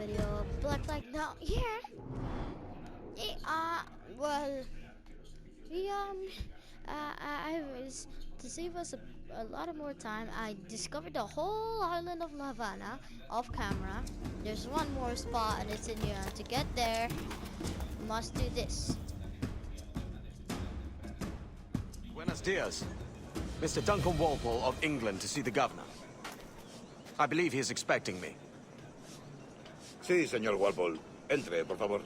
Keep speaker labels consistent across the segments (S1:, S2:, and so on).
S1: video, but like now, yeah. Well, we I was to save us a lot of more time. I discovered the whole island of La Habana off camera. There's one more spot, and it's in here. And to get there, we must do this.
S2: Buenos dias. Mr. Duncan Walpole of England to see the governor. I believe he is expecting me.
S3: Sí, señor Walpole. Entre, por favor.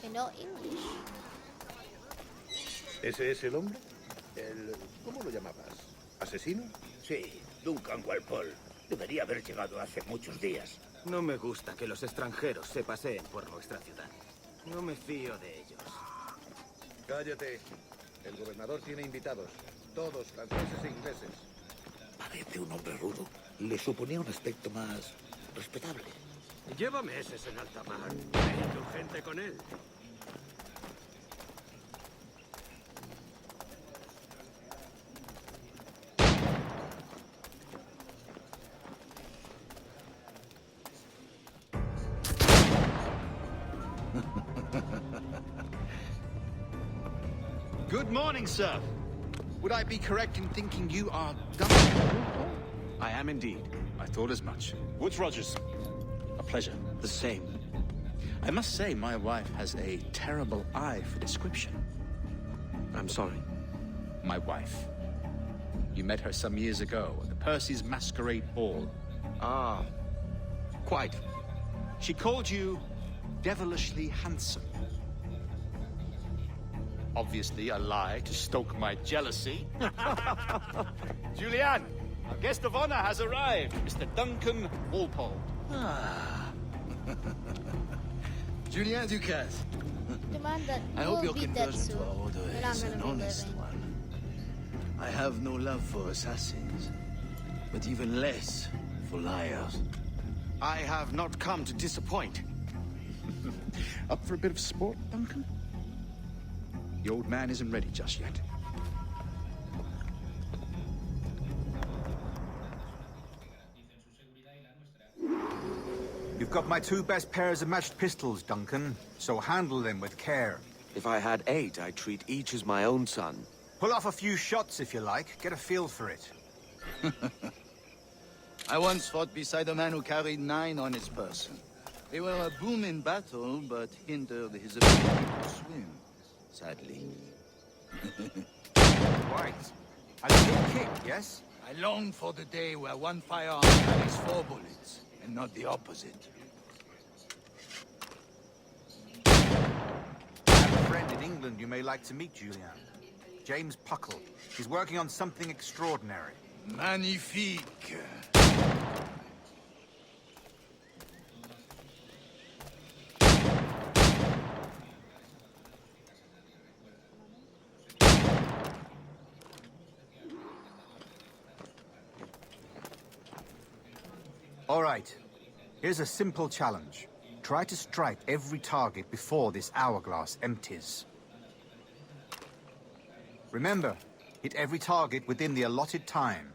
S1: You know English.
S3: ¿Ese es el hombre? ¿Cómo lo llamabas? ¿Asesino?
S4: Sí, Duncan Walpole. Debería haber llegado hace muchos días.
S5: No me gusta que los extranjeros se paseen por nuestra ciudad. No me fío de ellos.
S3: Cállate. El gobernador tiene invitados. Todos franceses e ingleses.
S4: Parece un hombre rudo. Le suponía un aspecto más respetable.
S5: Lleva meses en alta mar. ¿Hay urgente con él?
S6: Good morning, sir. Would I be correct in thinking you are Duncan?
S2: I am indeed.
S6: I thought as much. Woods Rogers. A pleasure.
S2: The same.
S6: I must say, my wife has a terrible eye for description.
S2: I'm sorry.
S6: My wife. You met her some years ago at the Percy's Masquerade Ball.
S2: Ah, quite.
S6: She called you devilishly handsome. Obviously a lie to stoke my jealousy. Julianne, our guest of honor has arrived, Mr. Duncan Walpole.
S7: Ah. Julien Ducasse.
S1: The man that
S7: I hope
S1: will
S7: your
S1: be dead
S7: conversion
S1: soon.
S7: to our order
S1: But I'm
S7: is
S1: gonna
S7: an
S1: be
S7: honest
S1: living.
S7: one. I have no love for assassins, but even less for liars.
S2: I have not come to disappoint.
S6: Up for a bit of sport, Duncan? The old man isn't ready just yet.
S8: You've got my two best pairs of matched pistols, Duncan, so handle them with care.
S2: If I had 8, I'd treat each as my own son.
S8: Pull off a few shots if you like, get a feel for it.
S7: I once fought beside a man who carried 9 on his person. They were a boom in battle, but hindered his ability to swim, sadly.
S8: Right. A good kick, yes?
S7: I long for the day where one firearm carries 4 bullets, and not the opposite.
S8: I have a friend in England you may like to meet, Julian. James Puckle. He's working on something extraordinary.
S7: Magnifique!
S8: All right. Here's a simple challenge. Try to strike every target before this hourglass empties. Remember, hit every target within the allotted time.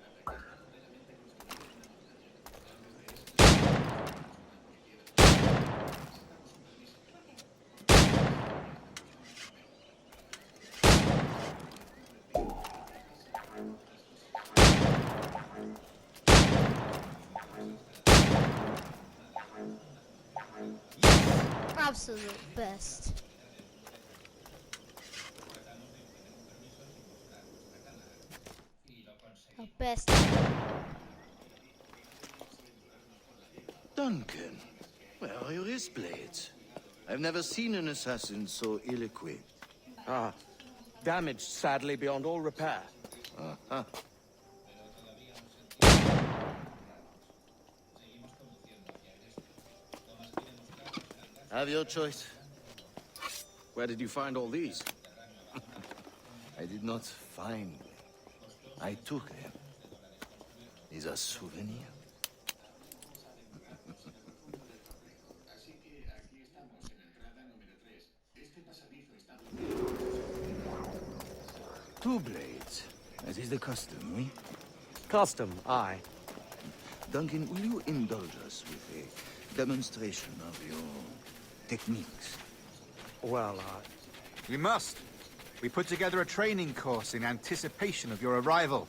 S1: Absolute best. The best.
S7: Duncan, where are your wrist blades? I've never seen an assassin so ill-equipped.
S2: Ah, damaged sadly beyond all repair.
S7: Uh-huh. Have your choice.
S2: Where did you find all these?
S7: I did not find them. I took them. Is a souvenir. Two blades. That is the custom, oui?
S2: Custom, aye.
S7: Duncan, will you indulge us with a demonstration of your techniques?
S2: Well,
S8: We must. We put together a training course in anticipation of your arrival.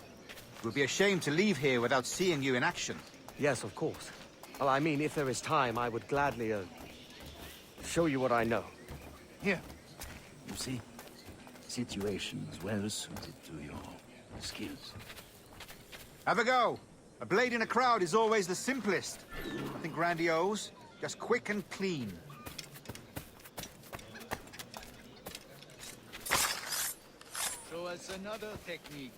S8: It would be a shame to leave here without seeing you in action.
S2: yes, of course. Well, I mean, if there is time, I would gladly, show you what I know.
S7: Here. You see? Situations well suited to your skills.
S8: Have a go. A blade in a crowd is always the simplest. Nothing grandiose, just quick and clean.
S7: Show us another technique.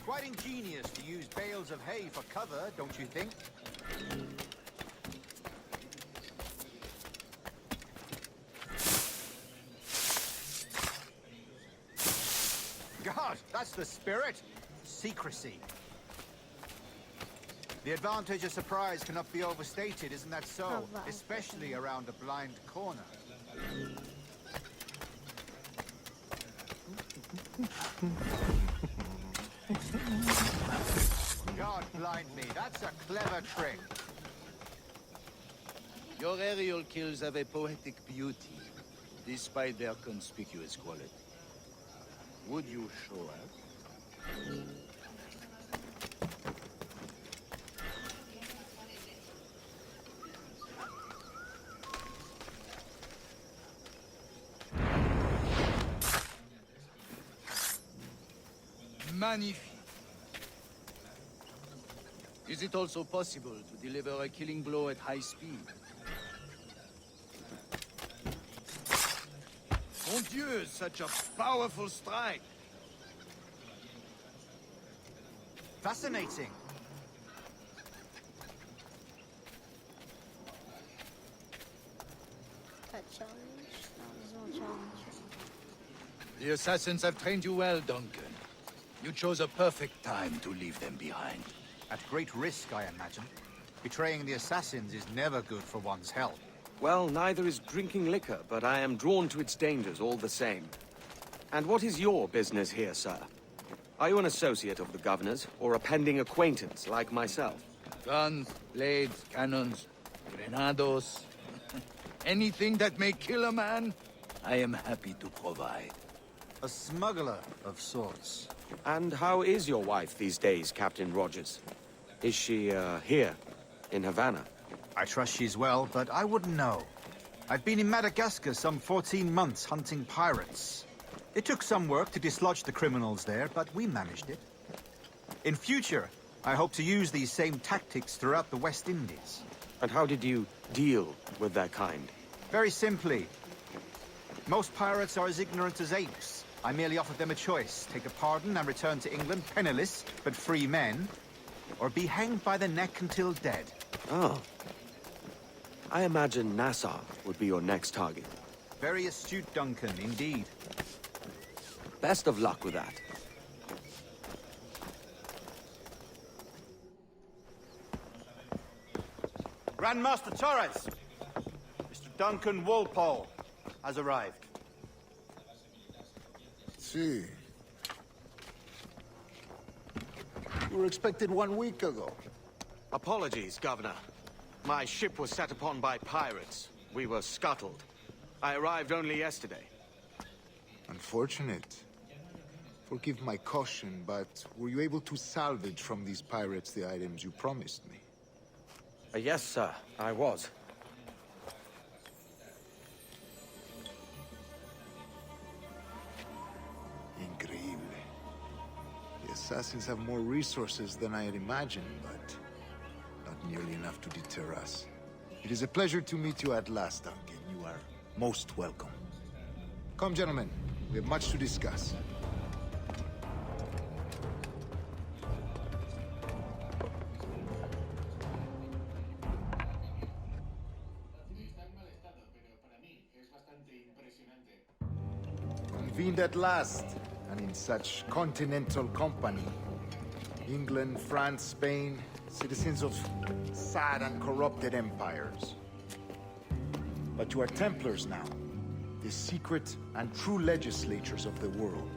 S8: Quite ingenious to use bales of hay for cover, don't you think? God, that's the spirit. Secrecy. The advantage of surprise cannot be overstated, isn't that so?
S1: Advantage.
S8: Especially around a blind corner. God blind me, that's a clever trick.
S7: Your aerial kills have a poetic beauty, despite their conspicuous quality. Would you show us? Magnifique. Is it also possible to deliver a killing blow at high speed? Mon Dieu, such a powerful strike!
S8: Fascinating.
S1: That challenge? No, there's no challenge.
S7: The assassins have trained you well, Duncan. You chose a perfect time to leave them behind.
S8: At great risk, I imagine. Betraying the assassins is never good for one's health.
S2: Well, neither is drinking liquor, but I am drawn to its dangers all the same. And what is your business here, sir? Are you an associate of the governor's, or a pending acquaintance like myself?
S7: Guns, blades, cannons, grenados. Anything that may kill a man, I am happy to provide.
S8: A smuggler of sorts.
S2: And how is your wife these days, Captain Rogers? Is she, here, in Havana?
S8: I trust she's well, but I wouldn't know. I've been in Madagascar some 14 months hunting pirates. It took some work to dislodge the criminals there, but we managed it. In future, I hope to use these same tactics throughout the West Indies.
S2: And how did you deal with that kind?
S8: Very simply. Most pirates are as ignorant as apes. I merely offered them a choice. Take a pardon and return to England penniless, but free men. Or be hanged by the neck until dead.
S2: Oh. I imagine Nassau would be your next target.
S8: Very astute, Duncan, indeed.
S2: Best of luck with that.
S9: Grandmaster Torres! Mr. Duncan Walpole has arrived.
S3: See. We were expected 1 week ago.
S2: Apologies, Governor. My ship was set upon by pirates. We were scuttled. I arrived only yesterday.
S10: Unfortunate. Forgive my caution, but were you able to salvage from these pirates the items you promised me?
S2: Yes, sir, I was.
S10: Increíble. The assassins have more resources than I had imagined, but not nearly enough to deter us. It is a pleasure to meet you at last, Duncan. You are most welcome. Come, gentlemen. We have much to discuss. Convened at last, and in such continental company. England, France, Spain, citizens of sad and corrupted empires. But you are Templars now, the secret and true legislatures of the world.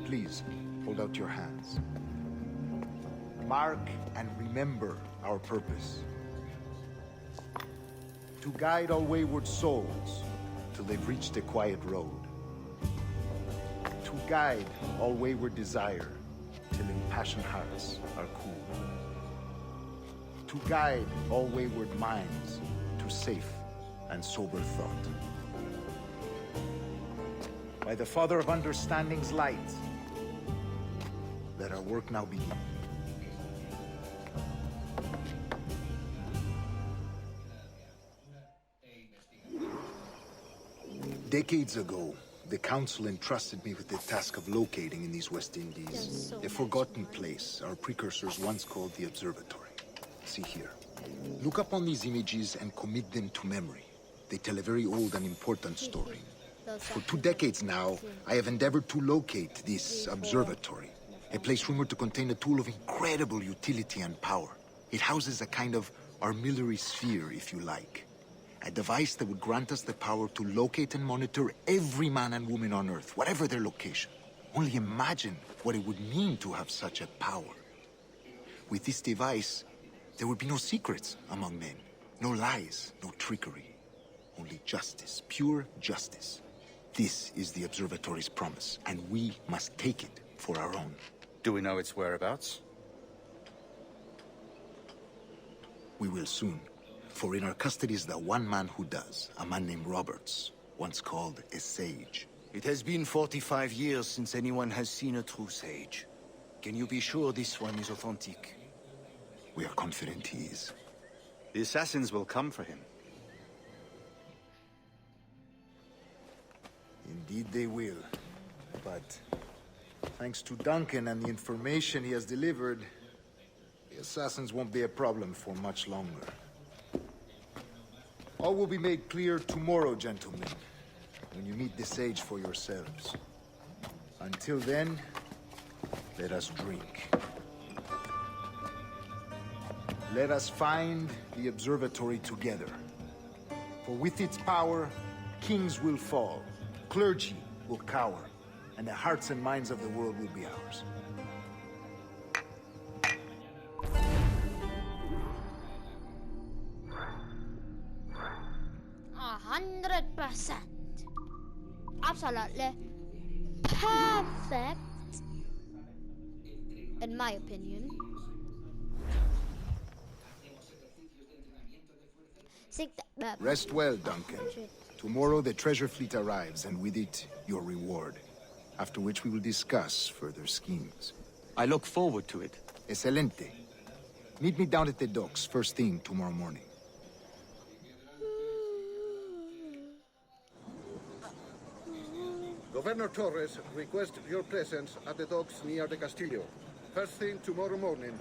S10: Please, hold out your hands. Mark and remember our purpose. To guide all wayward souls till they've reached a quiet road. To guide all wayward desire till impassioned hearts are cool. To guide all wayward minds to safe and sober thought. By the Father of Understanding's light, let our work now begin. Decades ago, the Council entrusted me with the task of locating in these West Indies a forgotten place our precursors once called the Observatory. See here. Look upon these images and commit them to memory. They tell a very old and important story. For 2 decades now, I have endeavored to locate this observatory, a place rumored to contain a tool of incredible utility and power. It houses a kind of armillary sphere, if you like. A device that would grant us the power to locate and monitor every man and woman on Earth, whatever their location. Only imagine what it would mean to have such a power. With this device, there would be no secrets among men, no lies, no trickery. Only justice, pure justice. This is the Observatory's promise, and we must take it for our own.
S6: Do we know its whereabouts?
S10: We will soon. For in our custody is the one man who does, a man named Roberts, once called a sage.
S7: It has been 45 years since anyone has seen a true sage. Can you be sure this one is authentic?
S10: We are confident he is.
S6: The assassins will come for him.
S10: Indeed they will. But thanks to Duncan and the information he has delivered, the assassins won't be a problem for much longer. All will be made clear tomorrow, gentlemen, when you meet the sage for yourselves. Until then, let us drink. Let us find the observatory together. For with its power, kings will fall, clergy will cower, and the hearts and minds of the world will be ours.
S1: 100%. Absolutely perfect, in my opinion.
S10: Rest well, Duncan. Tomorrow the treasure fleet arrives, and with it, your reward. After which we will discuss further schemes.
S2: I look forward to it.
S10: Excelente. Meet me down at the docks first thing tomorrow morning.
S3: Governor Torres requests your presence at the docks near the Castillo. First thing tomorrow morning.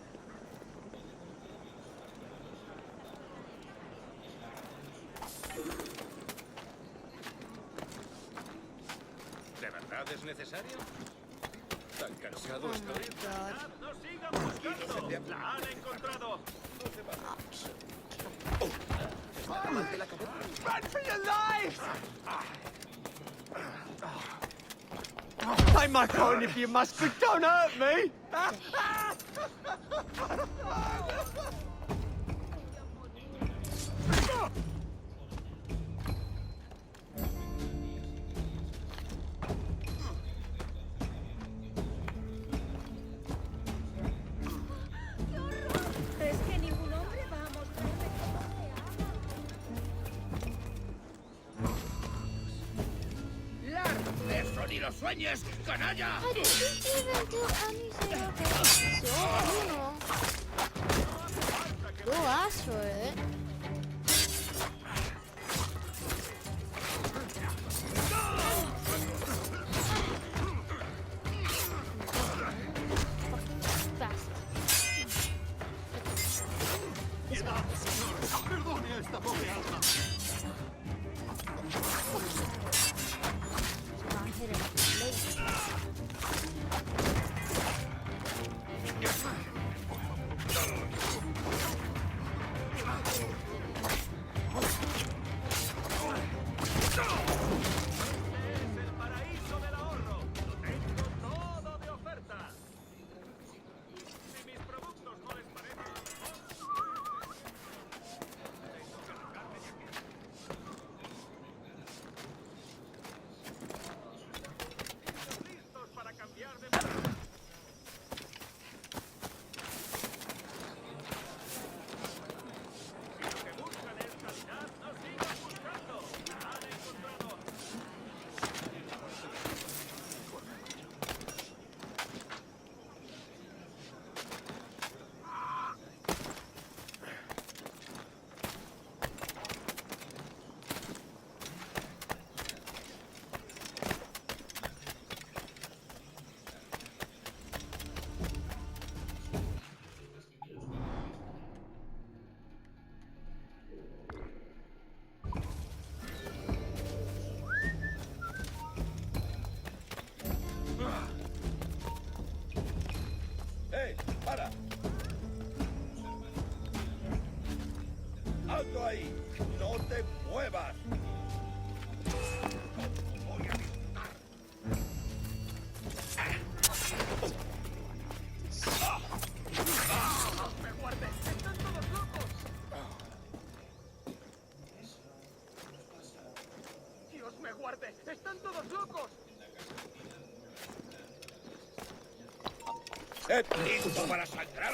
S9: ¿De verdad es necesario? ¿Tan cansado estoy? ¡No sigan buscando! ¡La han encontrado!
S2: Run for your lives! Take my phone if you must, but don't hurt me!
S11: ¿Crees que ningún hombre va a mostrarme
S9: ¡Eso ni lo sueñes, canalla!
S1: I didn't even do anything about it. So, you know, go ask for it.
S9: ¡Perdone a esta pobre alma!
S1: Not hitting late.
S9: ¿Listo para sangrar?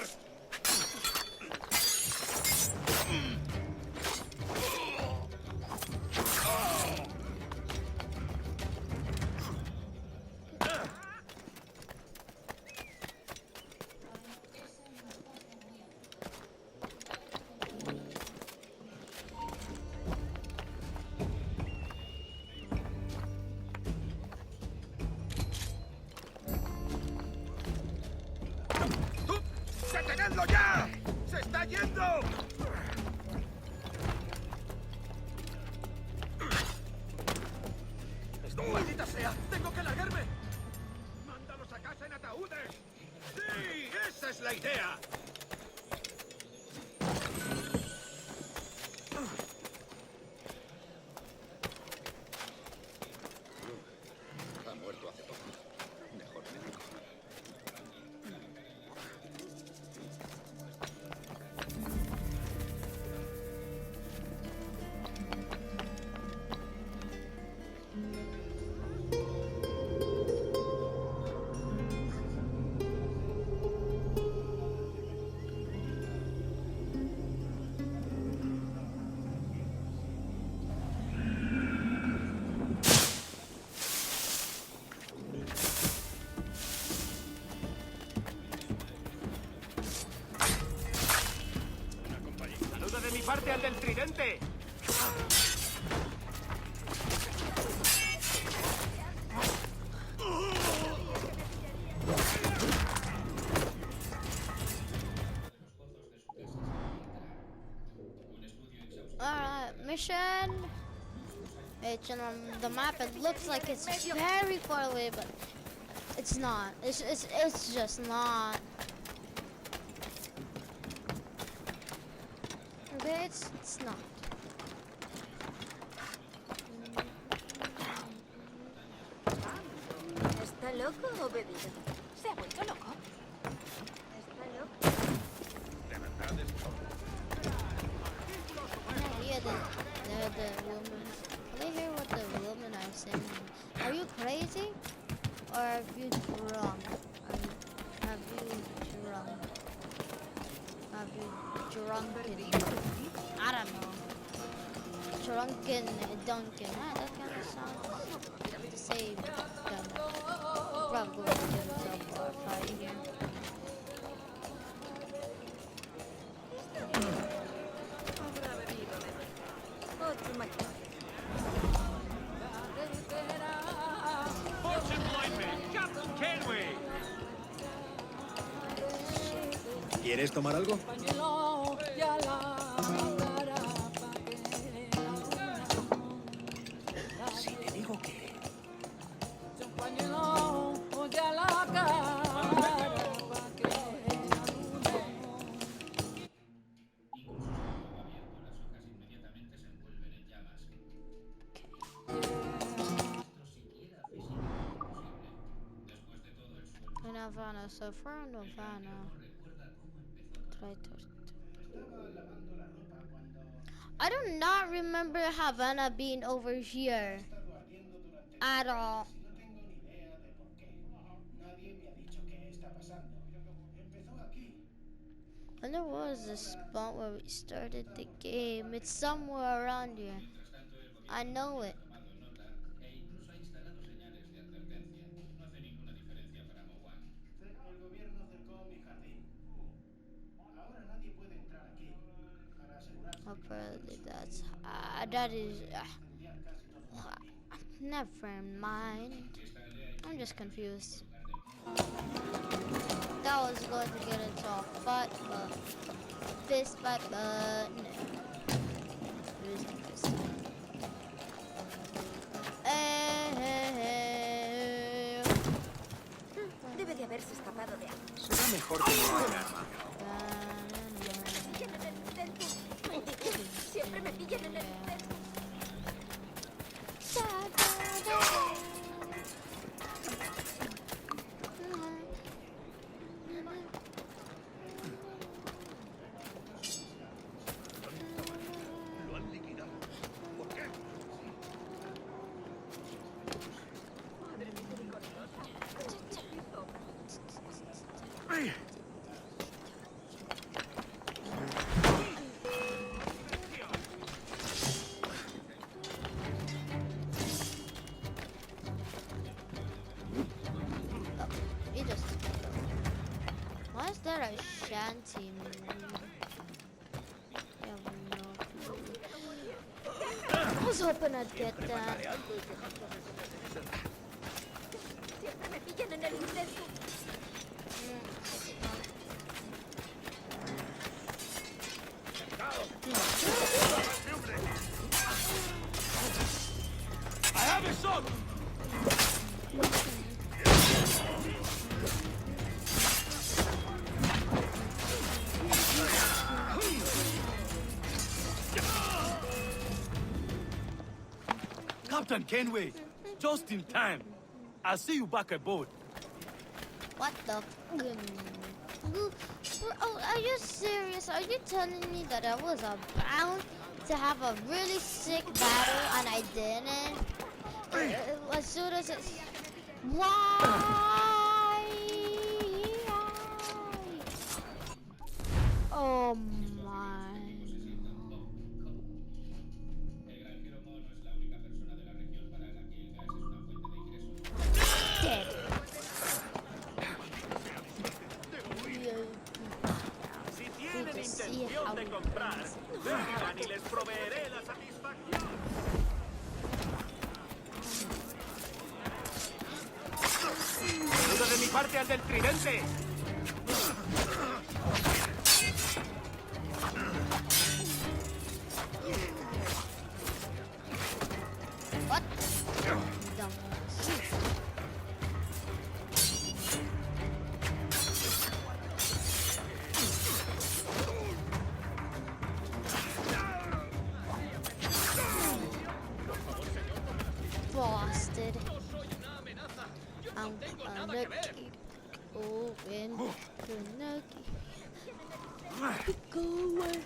S9: ¡Detenedlo ya! ¡Se está yendo! ¡Maldita sea! ¡Tengo que largarme! ¡Mándalos a casa en ataúdes! ¡Sí! ¡Esa es la idea!
S3: Ha muerto hace poco. Mejor médico.
S5: ¡Saluda de mi parte al del tridente!
S1: Alright, mission. It's on the map. It looks like it's very far away, but it's not. It's just not. Okay, it's not.
S11: ¿Está loco o bebido? ¿Se ha vuelto loco? ¿Está loco?
S1: Yeah, the woman. Can they hear what the woman are saying? Are you crazy? Or have you drunk? Have you drunken? I don't know. Drunken Duncan. Ah, that kind of sounds the same. Probably going to get himself a fight here.
S11: Otro malvado.
S5: ¿Quieres tomar algo?
S4: Si te digo que...
S1: In Havana, so far in Havana. I do not remember Havana being over here at all. And there was a spot where we started the game. It's somewhere around here. I know it. Apparently that is never mind. I'm just confused. That was going to get into a fight, but fist fight, but no. Losing fist fight.
S11: Debe de haberse escapado de algo.
S5: Será mejor que no haga arma.
S11: Siempre me pillan en el intento.
S3: Lo han liquidado. ¿Por qué?
S11: Madre misericordiosa.
S1: He just. Why is there a shanty? I was hoping I'd get that.
S11: Siempre me pillan en el intento.
S9: I have a shot!
S5: Captain Kenway, just in time. I'll see you back aboard.
S1: What the? Oh, are you serious? Are you telling me that I was about to have a really sick battle and I didn't? As soon as it's... Why? Oh my... Dead.
S5: Si tienen intención de comprar, vengan y les proveeré la satisfacción. ¡Saludo de mi parte al del tridente!
S1: What? Bosted. I'm lucky. Oh, and Nucky. Go away.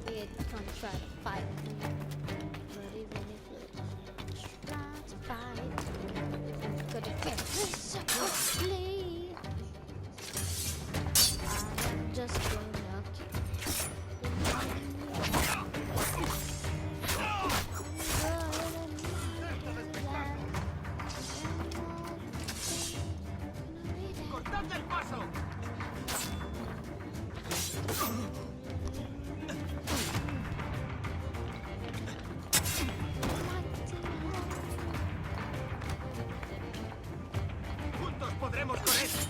S1: It's gonna try to fight me. But even if it tries to fight, I'm gonna get this quickly. I'm just gonna keep
S5: ¡Cortadle el paso! ¡Juntos podremos con esto!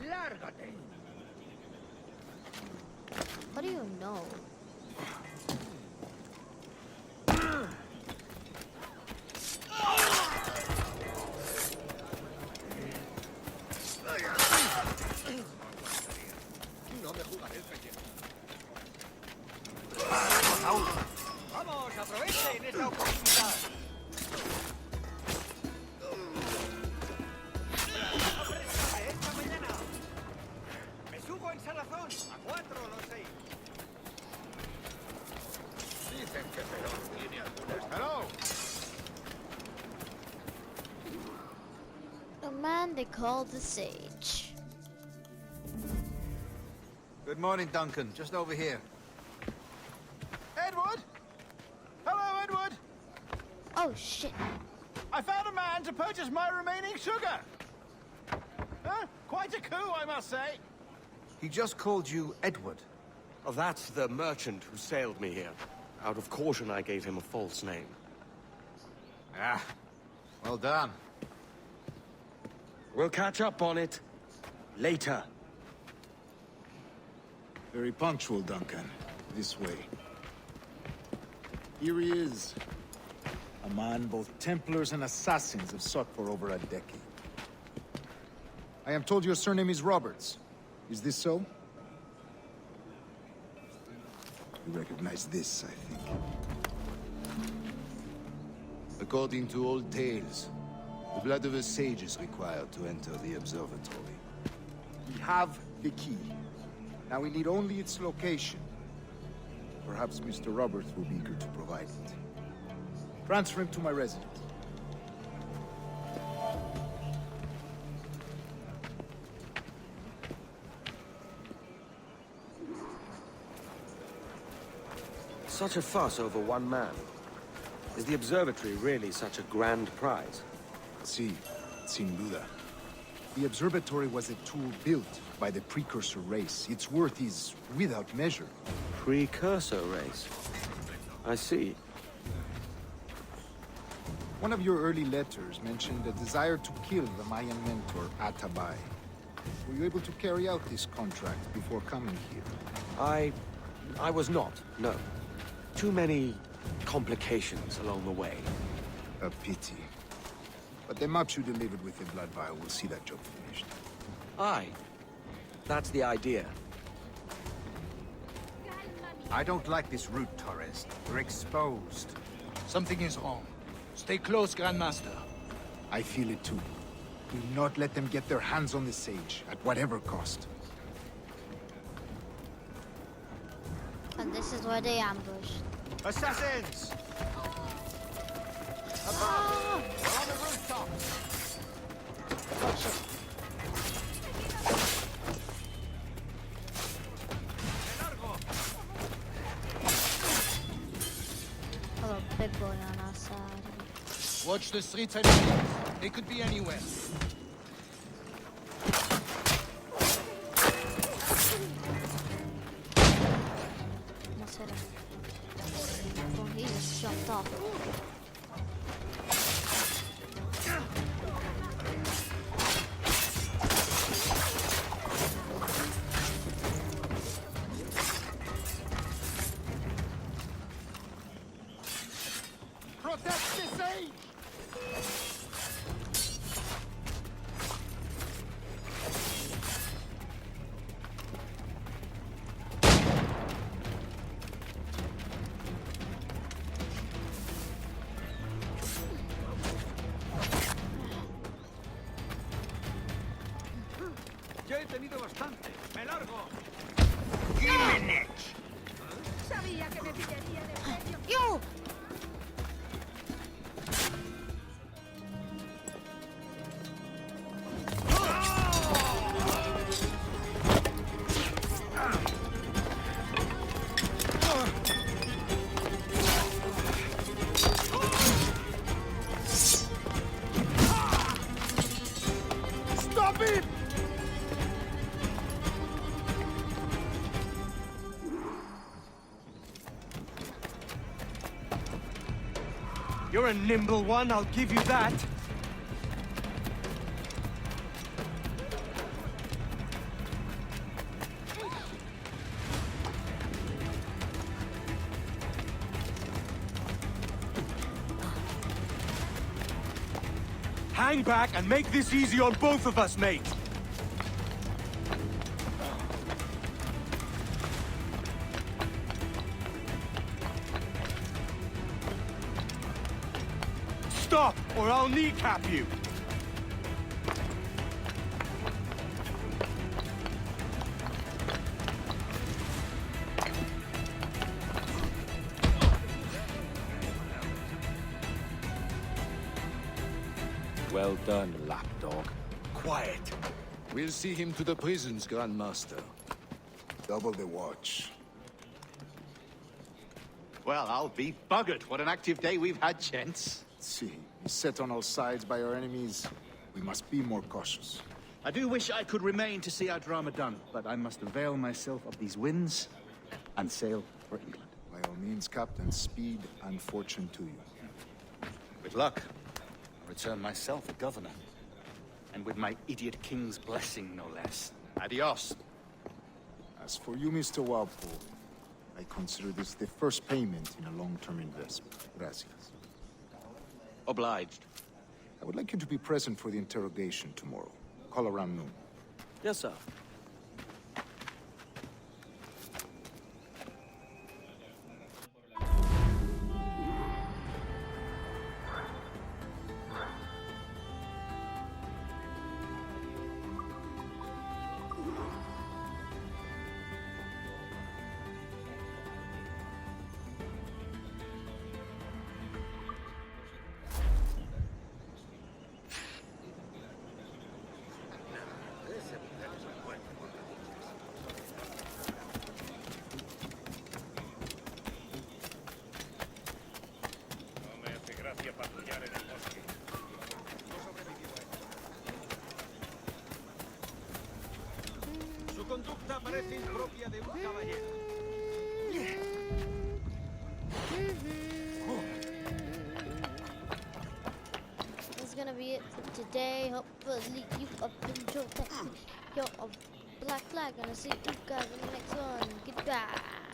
S5: ¡Lárgate!
S1: What do you know?
S3: No me jugaré el pellejo.
S5: ¡Vamos, aprovechen esta oportunidad! ¡Esta mañana! ¡Me subo en Salazón! ¡A 4 los 6!
S3: Dicen que Perón tiene algunas...
S6: Hello!
S1: The man they call the Sage.
S8: Good morning, Duncan. Just over here. Edward? Hello, Edward!
S1: Oh shit.
S8: I found a man to purchase my remaining sugar. Huh? Quite a coup, I must say. He just called you Edward.
S2: Oh, that's the merchant who sailed me here. Out of caution, I gave him a false name.
S8: Ah, well done.
S2: We'll catch up on it later.
S10: Very punctual, Duncan. This way. Here he is. A man both Templars and Assassins have sought for over a decade. I am told your surname is Roberts. Is this so? You recognize this, I think.
S3: According to old tales, the blood of a sage is required to enter the observatory.
S10: We have the key. Now we need only its location. Perhaps Mr. Roberts will be eager to provide it. Transfer him to my residence.
S2: Such a fuss over one man. Is the observatory really such a grand prize?
S10: Sí, sin duda. The observatory was a tool built by the precursor race. Its worth is without measure.
S2: Precursor race? I see.
S10: One of your early letters mentioned a desire to kill the Mayan mentor, Atabay. Were you able to carry out this contract before coming here?
S2: I was not, no. Too many complications along the way.
S10: A pity. But the maps you delivered with the blood vial will see that job finished.
S2: Aye. That's the idea.
S8: I don't like this route, Torres. We're exposed.
S7: Something is wrong. Stay close, Grandmaster.
S10: I feel it too. Do not let them get their hands on the sage, at whatever cost.
S1: And this is where they ambush.
S8: Assassins!
S1: Ah!
S8: On the rooftop!
S1: Oh shit. Oh, a big boy on our side.
S7: Watch the streets and streets. They could be anywhere.
S1: Almost hit him. Oh, he just jumped off.
S10: Protect the sage!
S9: Ya he tenido bastante. ¡Me largo!
S11: Sabía que me pillaría de medio.
S1: Yo!
S10: Stop it!
S2: You're a nimble one, I'll give you that. Hang back and make this easy on both of us, mate. Stop, or I'll kneecap you.
S9: Well done, lapdog.
S2: Quiet.
S3: We'll see him to the prisons, Grandmaster.
S10: Double the watch.
S6: Well, I'll be buggered. What an active day we've had, gents.
S10: See, beset on all sides by our enemies. We must be more cautious.
S8: I do wish I could remain to see our drama done, but I must avail myself of these winds and sail for England.
S10: By all means, Captain, speed and fortune to you.
S8: With luck, I'll return myself a governor. And with my idiot king's blessing, no less. Adios.
S10: As for you, Mr. Walpole, I consider this the first payment in a long-term investment. Gracias.
S2: Obliged.
S10: I would like you to be present for the interrogation tomorrow. Call around noon.
S2: Yes, sir.
S9: No me hace gracia patrullar en el bosque.
S5: Su conducta parece impropia de un caballero.
S1: That's gonna be it for today. Hopefully you have enjoyed that. Yo, a black flag. Gonna see you guys in the next one. Goodbye.